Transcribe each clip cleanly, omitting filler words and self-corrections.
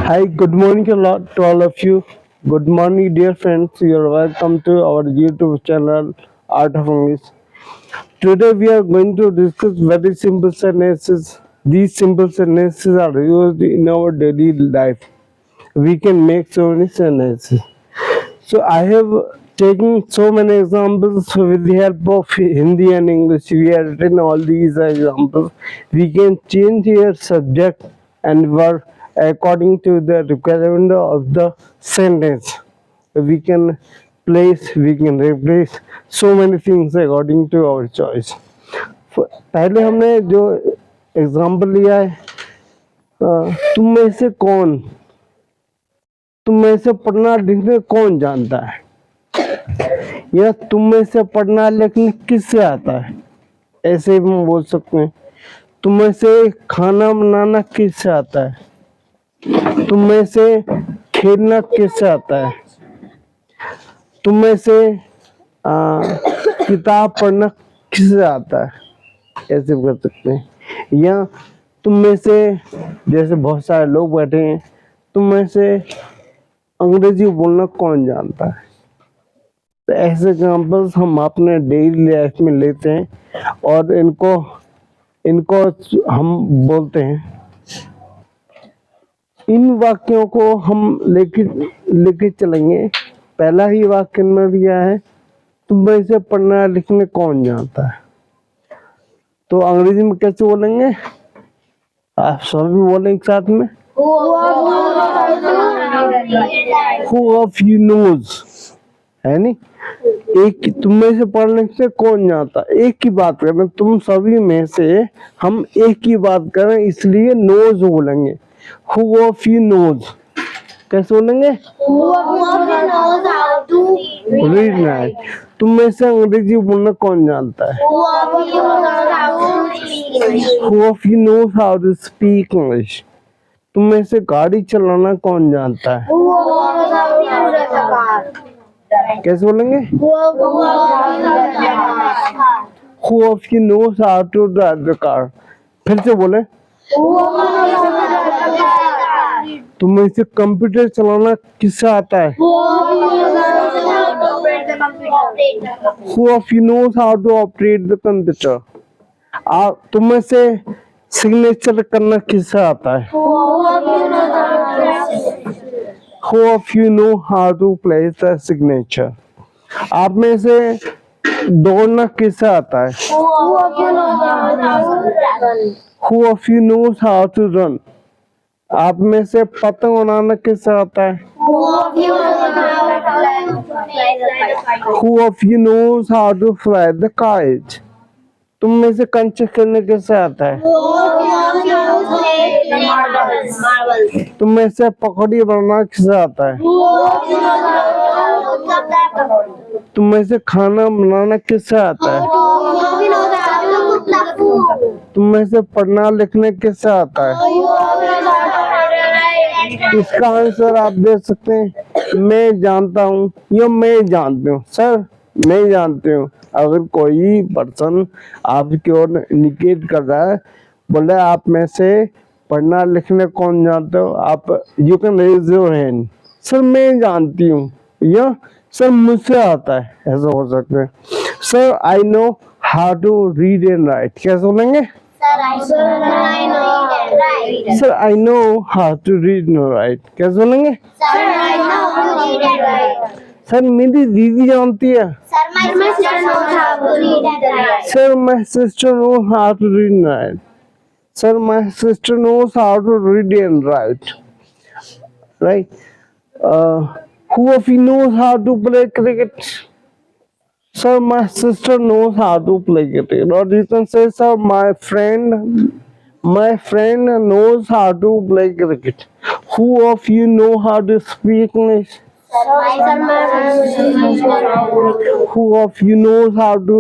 Hi, good morning to all of you. Good morning, dear friends. You're welcome to our YouTube channel, Art of English. Today, we are going to discuss very simple sentences. These simple sentences are used in our daily life. We can make so many sentences. So, I have taken so many examples with the help of Hindi and English. We have written all these examples. We can change here subject and verb according to the requirement of the sentence. We can place, we can replace so many things according to our choice. पहले हमने जो example लिया है तुम में से कौन तुम में से पढ़ना लिखने कौन जानता है या तुम में से पढ़ना लिखना किससे आता है, ऐसे भी हम बोल सकते हैं। तुम में से खाना बनाना किससे आता है, तुम में से खेलना किससे आता है, तुम में से किताब पढ़ना किससे आता है, ऐसे भी कर सकते हैं। या तुम में से, जैसे बहुत सारे लोग बैठे हैं, तुम में से अंग्रेजी बोलना कौन जानता है। तो ऐसे एग्जाम्पल्स हम अपने डेली लाइफ में लेते हैं और इनको हम बोलते हैं। इन वाक्यों को हम लेके चलेंगे। पहला ही वाक्य में दिया है, तुम में से पढ़ना लिखने कौन जानता है। तो अंग्रेजी में कैसे बोलेंगे, आप सभी बोलें एक साथ में, Who of you knows, है नी। एक तुम में से पढ़ने से कौन जानता, एक की बात कर रहे हैं, तुम सभी में से हम एक की बात कर रहे हैं, इसलिए नोज बोलेंगे। Who of you knows, कैसे बोलेंगे, रीड राइट। तुम में से अंग्रेजी बोलना कौन जानता है, Who of you knows how to speak English। तुम में से गाड़ी चलाना कौन जानता है, कैसे बोलेंगे, Who of you knows how to drive the car। फिर से बोले, तुम में से कंप्यूटर चलाना किससे आता है, Who of you knows how to operate the computer। तुम में से सिग्नेचर करना किससे आता है, Who of you know how to place the signature। आप में से दौड़ना किससे आता है, Who of you knows how to run। आप में से पतंग उड़ाना किससे आता है, Who of you knows how to fly the kite। तुम में से कंचे खेलने किससे आता है, तुम में से पकौड़ी बनाना किससे आता है, तुम में से खाना बनाना किससे आता है, तुम में से पढ़ना लिखने किससे आता है। इसका आंसर आप दे सकते हैं, मैं जानता हूँ या मैं जानती हूँ। सर मैं जानती हूँ। अगर कोई पर्सन आपकी ओर इंडिकेट कर रहा है, बोल रहा है आप में से पढ़ना लिखने कौन जानते हो, आप you can raise your hand. Sir मैं जानती हूँ या सर मुझसे आता है, ऐसा हो सकता है। Sir I know how to read and write, कैसे बोलेंगे, sir I know how to read and write, कैसे बोलेंगे, सर मेरी दीदी जानती है, sir my sister know how to read and write, sir my sister knows how to read and write, right. Who of you knows how to play cricket? Sir, my sister knows how to play cricket. Or you can say, sir, my friend knows how to play cricket. Who of you know how to speak English? Who of you knows how to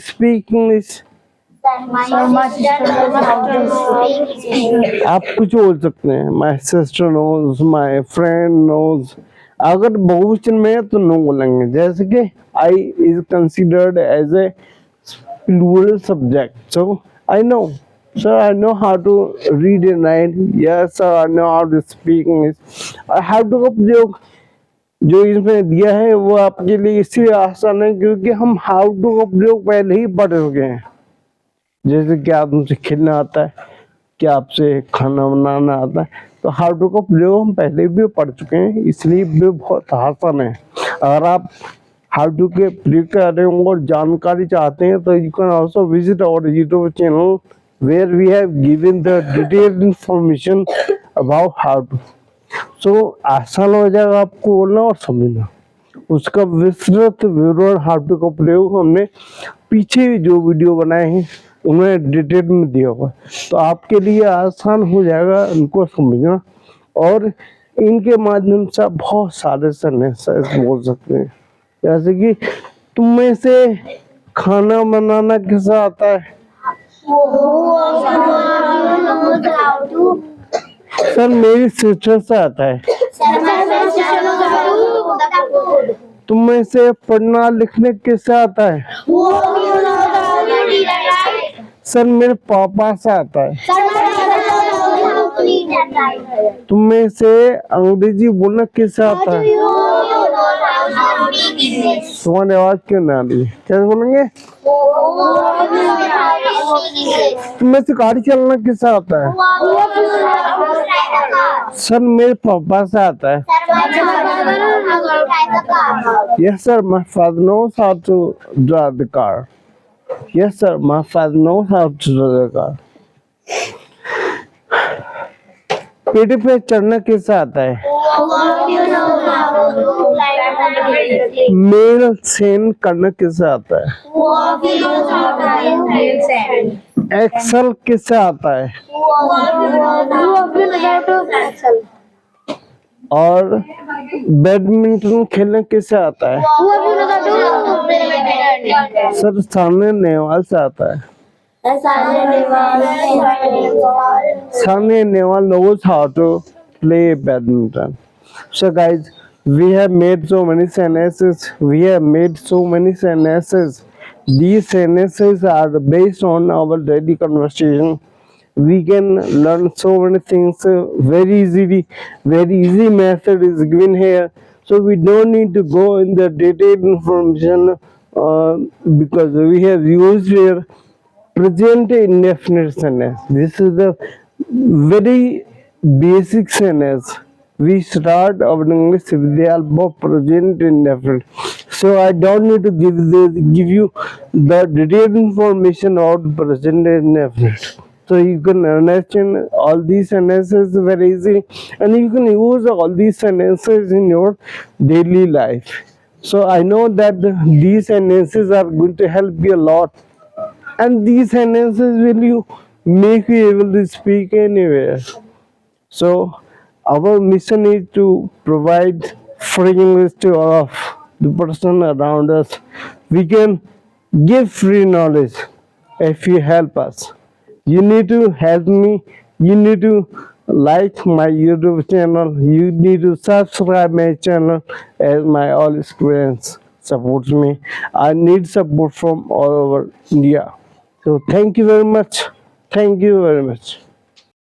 speak English? आप कुछ बोल सकते हैं, my sister knows, my friend knows। अगर बहुवचन में है तो नो बोलेंगे, जैसे कि I is considered as a plural subject, so I know। Sir, I know how to read and write. Yes, sir, I know how to speak English. I have to का प्रयोग जो इसमें दिया है वो आपके लिए इसलिए आसान है क्योंकि हम हाउ टू का प्रयोग पहले ही पढ़ चुके हैं। जैसे कि आप मुझे खेलना आता है, कि आपसे खाना बनाना आता है, तो हाउ टू का प्रयोग हम पहले भी पढ़ चुके हैं, इसलिए भी बहुत आसान है। अगर आप हाउ टू के प्रयोग कर रहे हो और जानकारी चाहते हैं तो you can also visit our YouTube channel where we have given the detailed information about how to. So आसान हो जाएगा आपको बोलना और समझना। उसका विस्तृत विवरण हाउ टू का प्रयोग हमने पीछे जो वीडियो बनाए हैं उन्हें डिटेल में दिया हुआ है, तो आपके लिए आसान हो जाएगा इनको समझना। और इनके माध्यम से आप बहुत सारे सेंटेंसेस बोल सकते हैं, जैसे कि तुम में से खाना बनाना कैसा आता है? सर मेरी सिस्टर से आता है। तुम में से पढ़ना लिखने कैसे आता है? सर मेरे पापा से आता है। तुम में से अंग्रेजी बोलना कैसे आता है? तुम्हारी आवाज क्यों ना आ रही है? कैसे बोलेंगे? तुम में से गाड़ी चलाना कैसे आता है? सर मेरे पापा से आता है। Yes sir, my father knows how to drive the car. Yes sir, my father knows how to drive the car. पेड़ पे चढ़ना कैसे आता है? मेल सेंड करना कैसे आता है? एक्सेल कैसे आता है? और बैडमिंटन खेलना कैसे आता है? सर सामने नेवाल से आता है। Sunny Neval knows how to play badminton. So guys, we have made so many sentences. These sentences are based on our daily conversation. We can learn so many things very easily. Very easy method is given here. So we don't need to go in the detailed information because we have used here present indefinite sentence. This is the very basic sentence. We start our English with the help of present indefinite. So I don't need to give you the detailed information about present indefinite. So you can understand all these sentences very easily, and you can use all these sentences in your daily life. So I know that these sentences are going to help you a lot, and these sentences will you make you able to speak anywhere. So our mission is to provide free English to all of the person around us. We can give free knowledge if you help us. You need to help me. You need to like my YouTube channel. You need to subscribe my channel as my all experience supports me. I need support from all over India. So thank you very much. Thank you very much.